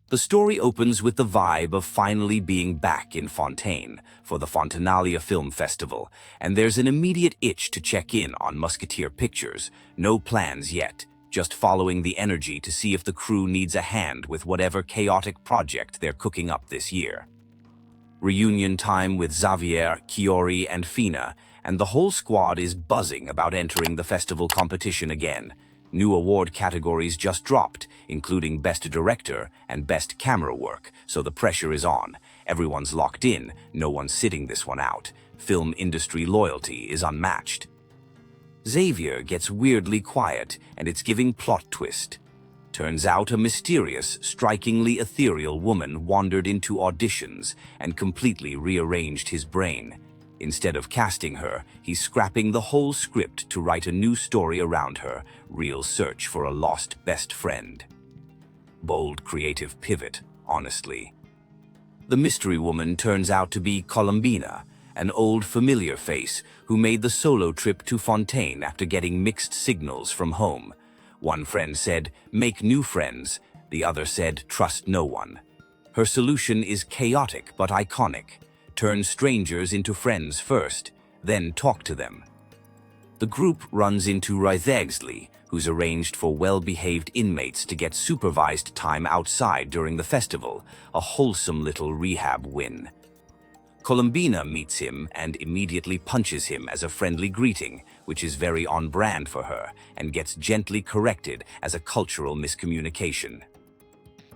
The story opens with the vibe of finally being back in Fontaine for the Fontinalia Film Festival, and there's an immediate itch to check in on Musketeer Pictures. No plans yet, just following the energy to see if the crew needs a hand with whatever chaotic project they're cooking up this year. Reunion time with Xavier, Kiori, and Fina, and the whole squad is buzzing about entering the festival competition again. New award categories just dropped, including Best Director and Best Camera Work, so the pressure is on. Everyone's locked in, no one's sitting this one out. Film industry loyalty is unmatched. Xavier gets weirdly quiet, and it's giving plot twist. Turns out a mysterious, strikingly ethereal woman wandered into auditions and completely rearranged his brain. Instead of casting her, he's scrapping the whole script to write a new story around her, real search for a lost best friend. Bold creative pivot, honestly. The mystery woman turns out to be Columbina, an old familiar face who made the solo trip to Fontaine after getting mixed signals from home. One friend said, "Make new friends." The other said, "Trust no one." Her solution is chaotic but iconic. Turn strangers into friends first, then talk to them. The group runs into Wriothesley, who's arranged for well-behaved inmates to get supervised time outside during the festival, a wholesome little rehab win. Columbina meets him and immediately punches him as a friendly greeting, which is very on brand for her, and gets gently corrected as a cultural miscommunication.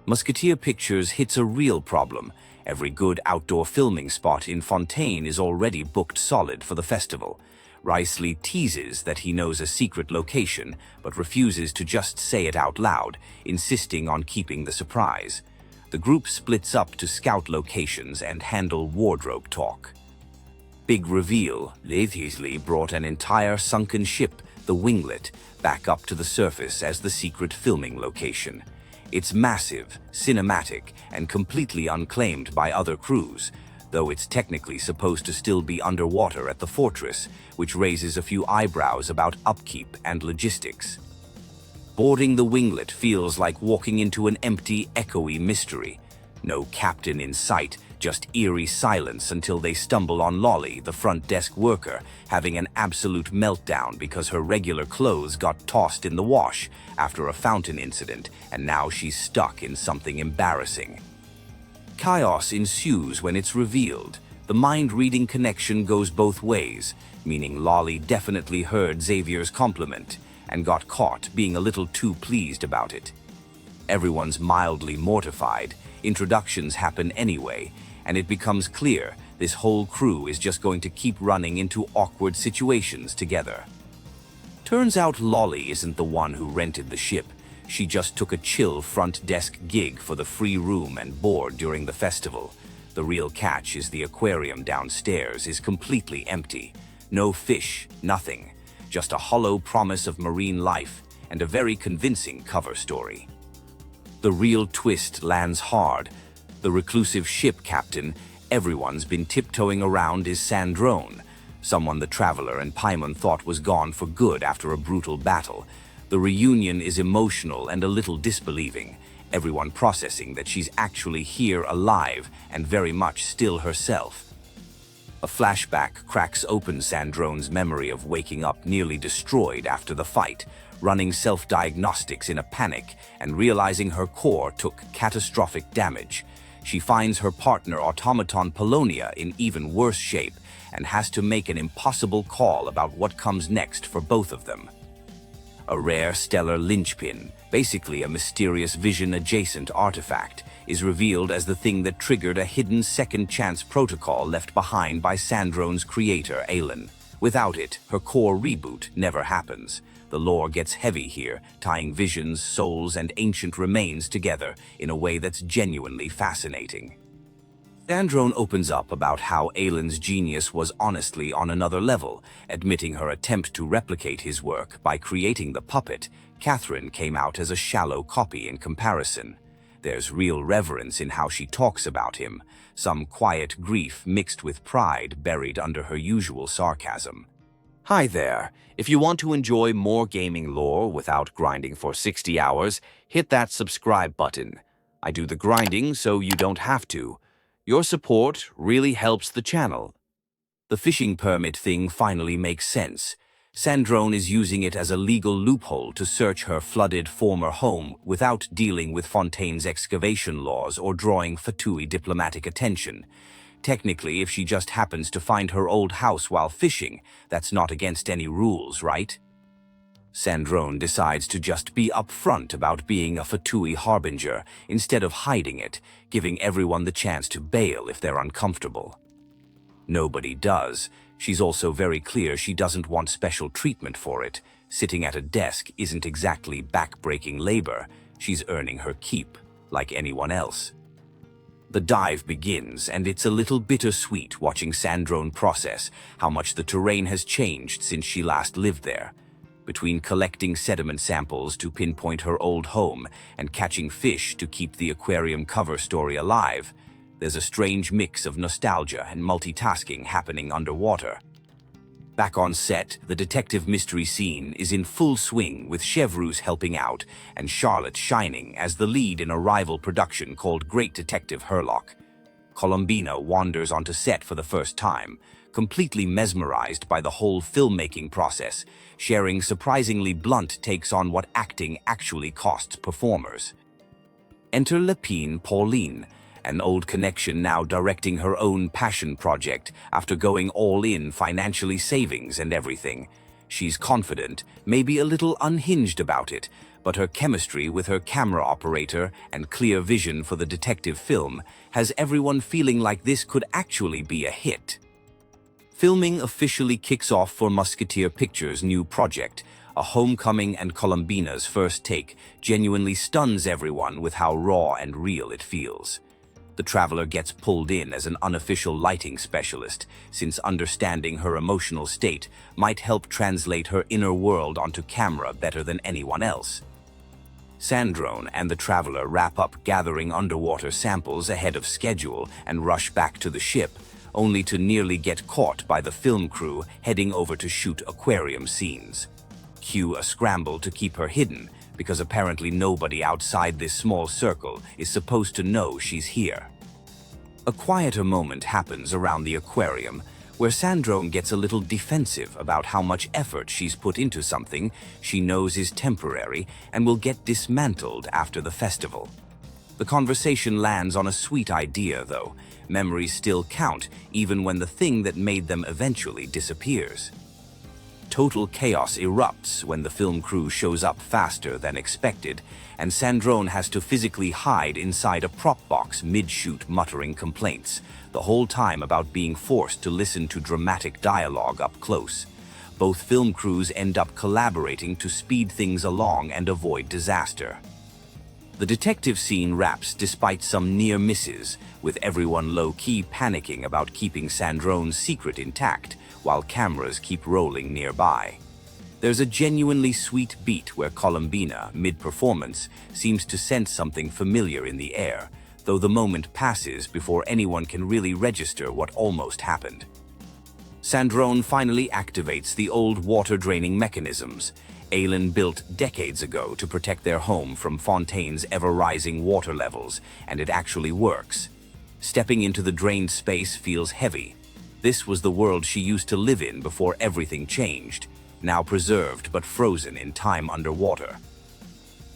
Musketeer Pictures hits a real problem. Every good outdoor filming spot in Fontaine is already booked solid for the festival. Wriothesley teases that he knows a secret location, but refuses to just say it out loud, insisting on keeping the surprise. The group splits up to scout locations and handle wardrobe talk. Big reveal, Wriothesley brought an entire sunken ship, the Winglet, back up to the surface as the secret filming location. It's massive, cinematic, and completely unclaimed by other crews, though it's technically supposed to still be underwater at the fortress, which raises a few eyebrows about upkeep and logistics. Boarding the Winglet feels like walking into an empty, echoey mystery. No captain in sight, just eerie silence until they stumble on Lolly, the front desk worker, having an absolute meltdown because her regular clothes got tossed in the wash after a fountain incident, and now she's stuck in something embarrassing. Chaos ensues when it's revealed. The mind-reading connection goes both ways, meaning Lolly definitely heard Xavier's compliment and got caught being a little too pleased about it. Everyone's mildly mortified, introductions happen anyway, and it becomes clear this whole crew is just going to keep running into awkward situations together. Turns out Lolly isn't the one who rented the ship. She just took a chill front desk gig for the free room and board during the festival. The real catch is the aquarium downstairs is completely empty. No fish, nothing. Just a hollow promise of marine life and a very convincing cover story. The real twist lands hard. The reclusive ship captain everyone's been tiptoeing around is Sandrone, someone the Traveler and Paimon thought was gone for good after a brutal battle. The reunion is emotional and a little disbelieving, everyone processing that she's actually here alive and very much still herself. A flashback cracks open Sandrone's memory of waking up nearly destroyed after the fight, running self-diagnostics in a panic and realizing her core took catastrophic damage. She finds her partner automaton Polonia in even worse shape and has to make an impossible call about what comes next for both of them. A rare stellar linchpin, basically a mysterious vision-adjacent artifact, is revealed as the thing that triggered a hidden second-chance protocol left behind by Sandrone's creator, Aelin. Without it, her core reboot never happens. The lore gets heavy here, tying visions, souls, and ancient remains together in a way that's genuinely fascinating. Sandrone opens up about how Aelin's genius was honestly on another level, admitting her attempt to replicate his work by creating the puppet. Catherine came out as a shallow copy in comparison. There's real reverence in how she talks about him, some quiet grief mixed with pride buried under her usual sarcasm. Hi there! If you want to enjoy more gaming lore without grinding for 60 hours, hit that subscribe button. I do the grinding so you don't have to. Your support really helps the channel. The fishing permit thing finally makes sense. Sandrone is using it as a legal loophole to search her flooded former home without dealing with Fontaine's excavation laws or drawing Fatui diplomatic attention. Technically, if she just happens to find her old house while fishing, that's not against any rules, right? Sandrone decides to just be upfront about being a Fatui Harbinger instead of hiding it, giving everyone the chance to bail if they're uncomfortable. Nobody does. She's also very clear she doesn't want special treatment for it. Sitting at a desk isn't exactly back-breaking labor. She's earning her keep, like anyone else. The dive begins, and it's a little bittersweet watching Sandrone process how much the terrain has changed since she last lived there. Between collecting sediment samples to pinpoint her old home and catching fish to keep the aquarium cover story alive, there's a strange mix of nostalgia and multitasking happening underwater. Back on set, the detective mystery scene is in full swing with Chevreuse helping out and Charlotte shining as the lead in a rival production called Great Detective Herlock. Colombina wanders onto set for the first time, completely mesmerized by the whole filmmaking process, sharing surprisingly blunt takes on what acting actually costs performers. Enter Lapine Pauline, an old connection now directing her own passion project after going all in financially savings and everything. She's confident, maybe a little unhinged about it, but her chemistry with her camera operator and clear vision for the detective film has everyone feeling like this could actually be a hit. Filming officially kicks off for Musketeer Pictures' new project. A homecoming and Columbina's first take genuinely stuns everyone with how raw and real it feels. The traveler gets pulled in as an unofficial lighting specialist, since understanding her emotional state might help translate her inner world onto camera better than anyone else. Sandrone and the traveler wrap up gathering underwater samples ahead of schedule and rush back to the ship, only to nearly get caught by the film crew heading over to shoot aquarium scenes. Cue a scramble to keep her hidden, because apparently nobody outside this small circle is supposed to know she's here. A quieter moment happens around the aquarium, where Sandrone gets a little defensive about how much effort she's put into something she knows is temporary and will get dismantled after the festival. The conversation lands on a sweet idea, though. Memories still count, even when the thing that made them eventually disappears. Total chaos erupts when the film crew shows up faster than expected, and Sandrone has to physically hide inside a prop box mid-shoot muttering complaints, the whole time about being forced to listen to dramatic dialogue up close. Both film crews end up collaborating to speed things along and avoid disaster. The detective scene wraps despite some near misses, with everyone low-key panicking about keeping Sandrone's secret intact, while cameras keep rolling nearby. There's a genuinely sweet beat where Colombina, mid-performance, seems to sense something familiar in the air, though the moment passes before anyone can really register what almost happened. Sandrone finally activates the old water-draining mechanisms Aelin built decades ago to protect their home from Fontaine's ever-rising water levels, and it actually works. Stepping into the drained space feels heavy. This was the world she used to live in before everything changed, now preserved but frozen in time underwater.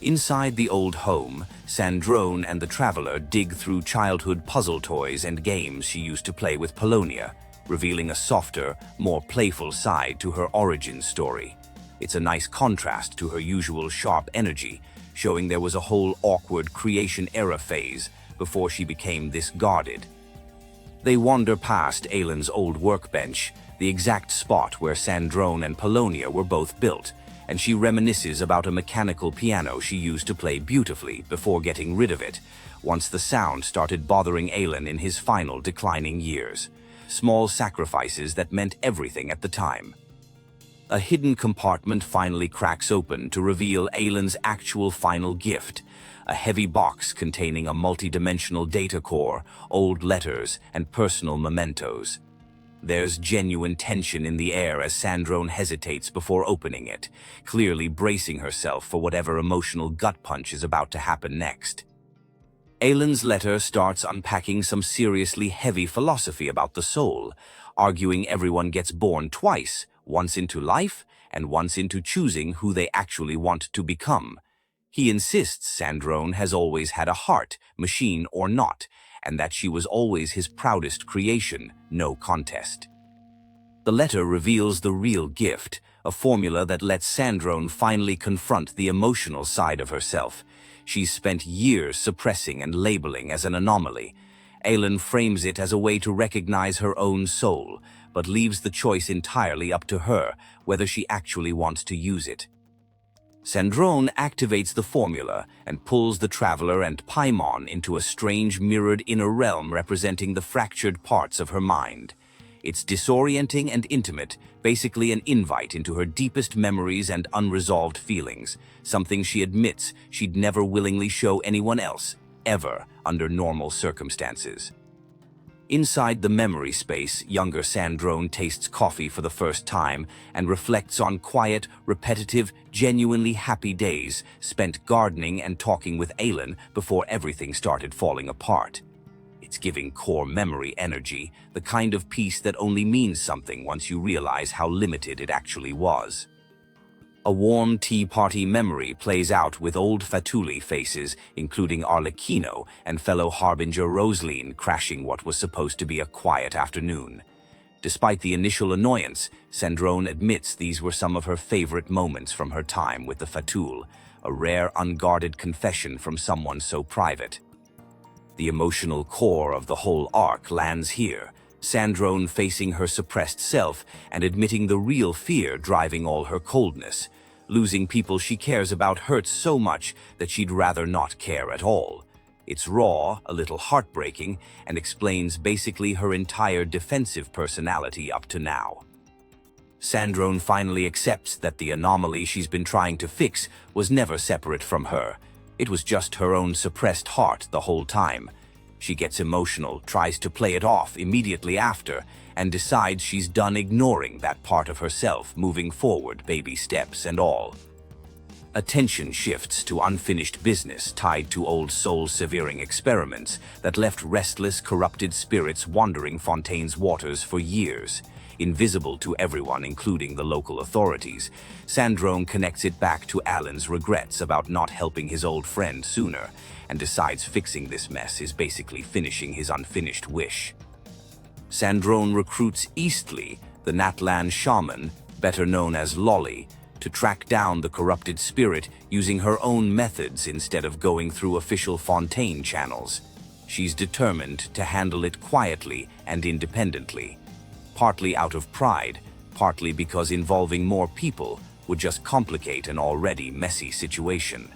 Inside the old home, Sandrone and the traveler dig through childhood puzzle toys and games she used to play with Polonia, revealing a softer, more playful side to her origin story. It's a nice contrast to her usual sharp energy, showing there was a whole awkward creation era phase before she became this guarded. They wander past Aelin's old workbench, the exact spot where Sandrone and Polonia were both built, and she reminisces about a mechanical piano she used to play beautifully before getting rid of it, once the sound started bothering Aelin in his final declining years. Small sacrifices that meant everything at the time. A hidden compartment finally cracks open to reveal Aelin's actual final gift, a heavy box containing a multi-dimensional data core, old letters, and personal mementos. There's genuine tension in the air as Sandrone hesitates before opening it, clearly bracing herself for whatever emotional gut punch is about to happen next. Aelin's letter starts unpacking some seriously heavy philosophy about the soul, arguing everyone gets born twice, once into life and once into choosing who they actually want to become. He insists Sandrone has always had a heart, machine or not, and that she was always his proudest creation, no contest. The letter reveals the real gift, a formula that lets Sandrone finally confront the emotional side of herself. She's spent years suppressing and labeling as an anomaly. Aelin frames it as a way to recognize her own soul, but leaves the choice entirely up to her, whether she actually wants to use it. Sandrone activates the formula and pulls the Traveler and Paimon into a strange mirrored inner realm representing the fractured parts of her mind. It's disorienting and intimate, basically an invite into her deepest memories and unresolved feelings, something she admits she'd never willingly show anyone else, ever, under normal circumstances. Inside the memory space, younger Sandrone tastes coffee for the first time and reflects on quiet, repetitive, genuinely happy days spent gardening and talking with Aelin before everything started falling apart. It's giving core memory energy, the kind of peace that only means something once you realize how limited it actually was. A warm tea party memory plays out with old Fatui faces, including Arlecchino and fellow Harbinger Rosaline crashing what was supposed to be a quiet afternoon. Despite the initial annoyance, Sandrone admits these were some of her favorite moments from her time with the Fatui, a rare unguarded confession from someone so private. The emotional core of the whole arc lands here, Sandrone facing her suppressed self and admitting the real fear driving all her coldness. Losing people she cares about hurts so much that she'd rather not care at all. It's raw, a little heartbreaking, and explains basically her entire defensive personality up to now. Sandrone finally accepts that the anomaly she's been trying to fix was never separate from her. It was just her own suppressed heart the whole time. She gets emotional, tries to play it off immediately after, and decides she's done ignoring that part of herself, moving forward, baby steps and all. Attention shifts to unfinished business tied to old soul-severing experiments that left restless, corrupted spirits wandering Fontaine's waters for years. Invisible to everyone, including the local authorities, Sandrone connects it back to Aelin's regrets about not helping his old friend sooner, and decides fixing this mess is basically finishing his unfinished wish. Sandrone recruits Eastleigh, the Natlan shaman, better known as Lolly, to track down the corrupted spirit using her own methods instead of going through official Fontaine channels. She's determined to handle it quietly and independently, partly out of pride, partly because involving more people would just complicate an already messy situation.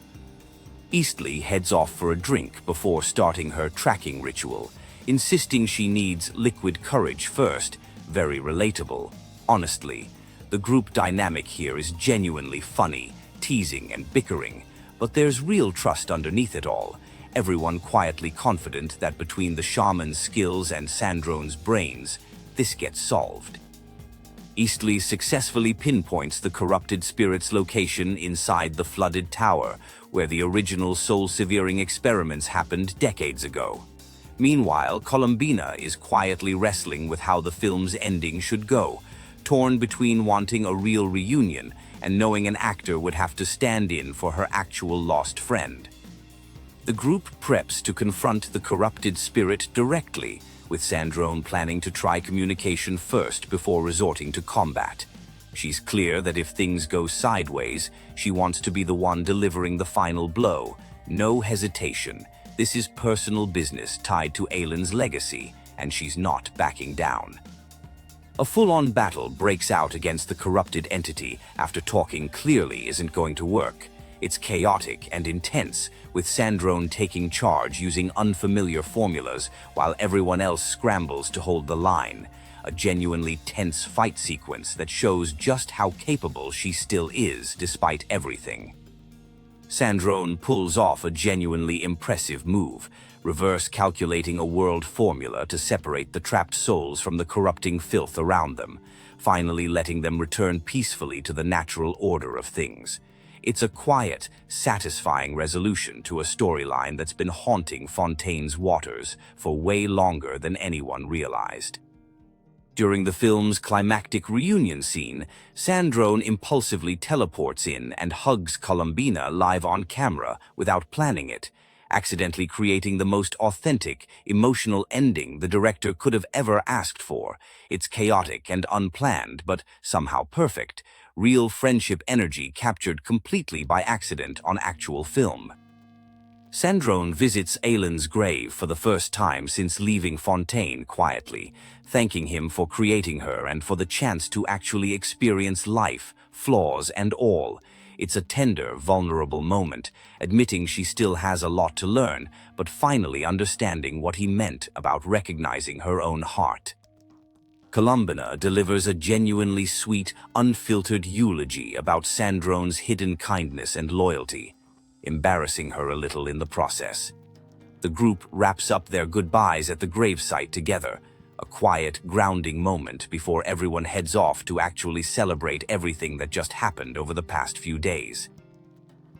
Eastleigh heads off for a drink before starting her tracking ritual, insisting she needs liquid courage first. Very relatable. Honestly, the group dynamic here is genuinely funny, teasing and bickering, but there's real trust underneath it all, everyone quietly confident that between the shaman's skills and Sandrone's brains, this gets solved. Eastleigh successfully pinpoints the corrupted spirit's location inside the flooded tower, where the original soul-severing experiments happened decades ago. Meanwhile, Columbina is quietly wrestling with how the film's ending should go, torn between wanting a real reunion and knowing an actor would have to stand in for her actual lost friend. The group preps to confront the corrupted spirit directly, with Sandrone planning to try communication first before resorting to combat. She's clear that if things go sideways, she wants to be the one delivering the final blow. No hesitation. This is personal business tied to Aelin's legacy, and she's not backing down. A full-on battle breaks out against the corrupted entity after talking clearly isn't going to work. It's chaotic and intense, with Sandrone taking charge using unfamiliar formulas while everyone else scrambles to hold the line. A genuinely tense fight sequence that shows just how capable she still is despite everything. Sandrone pulls off a genuinely impressive move, reverse calculating a world formula to separate the trapped souls from the corrupting filth around them, finally letting them return peacefully to the natural order of things. It's a quiet, satisfying resolution to a storyline that's been haunting Fontaine's waters for way longer than anyone realized. During the film's climactic reunion scene, Sandrone impulsively teleports in and hugs Columbina live on camera without planning it, accidentally creating the most authentic, emotional ending the director could have ever asked for. It's chaotic and unplanned, but somehow perfect. Real friendship energy captured completely by accident on actual film. Sandrone visits Aelin's grave for the first time since leaving Fontaine quietly, thanking him for creating her and for the chance to actually experience life, flaws and all. It's a tender, vulnerable moment, admitting she still has a lot to learn, but finally understanding what he meant about recognizing her own heart. Colombina delivers a genuinely sweet, unfiltered eulogy about Sandrone's hidden kindness and loyalty, embarrassing her a little in the process. The group wraps up their goodbyes at the gravesite together, a quiet, grounding moment before everyone heads off to actually celebrate everything that just happened over the past few days.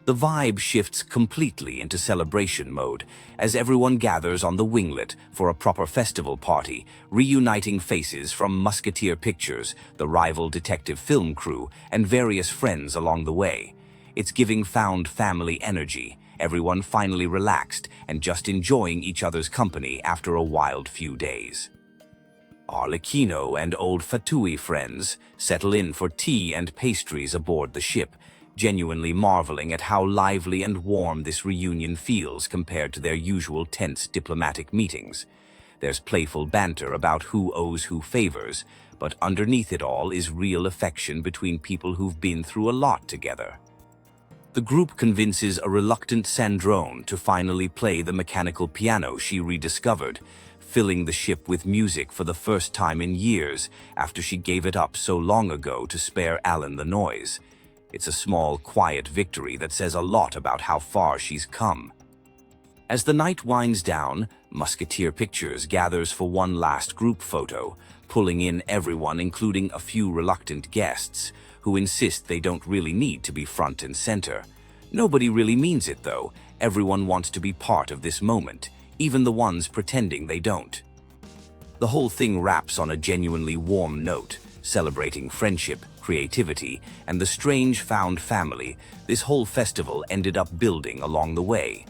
The vibe shifts completely into celebration mode as everyone gathers on the winglet for a proper festival party, reuniting faces from Musketeer Pictures, the rival detective film crew, and various friends along the way. It's giving found family energy, everyone finally relaxed and just enjoying each other's company after a wild few days. Arlecchino and old Fatui friends settle in for tea and pastries aboard the ship, genuinely marveling at how lively and warm this reunion feels compared to their usual tense diplomatic meetings. There's playful banter about who owes who favors, but underneath it all is real affection between people who've been through a lot together. The group convinces a reluctant Sandrone to finally play the mechanical piano she rediscovered, filling the ship with music for the first time in years after she gave it up so long ago to spare Aelin the noise. It's a small, quiet victory that says a lot about how far she's come. As the night winds down, Musketeer Pictures gathers for one last group photo, pulling in everyone including a few reluctant guests, who insist they don't really need to be front and center. Nobody really means it though. Everyone wants to be part of this moment, even the ones pretending they don't. The whole thing wraps on a genuinely warm note, celebrating friendship, creativity, and the strange found family this whole festival ended up building along the way.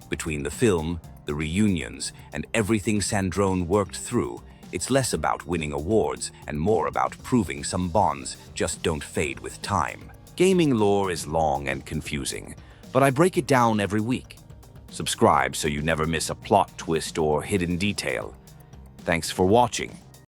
Between the film, the reunions, and everything Sandrone worked through, it's less about winning awards and more about proving some bonds just don't fade with time. Gaming lore is long and confusing, but I break it down every week. Subscribe so you never miss a plot twist or hidden detail. Thanks for watching.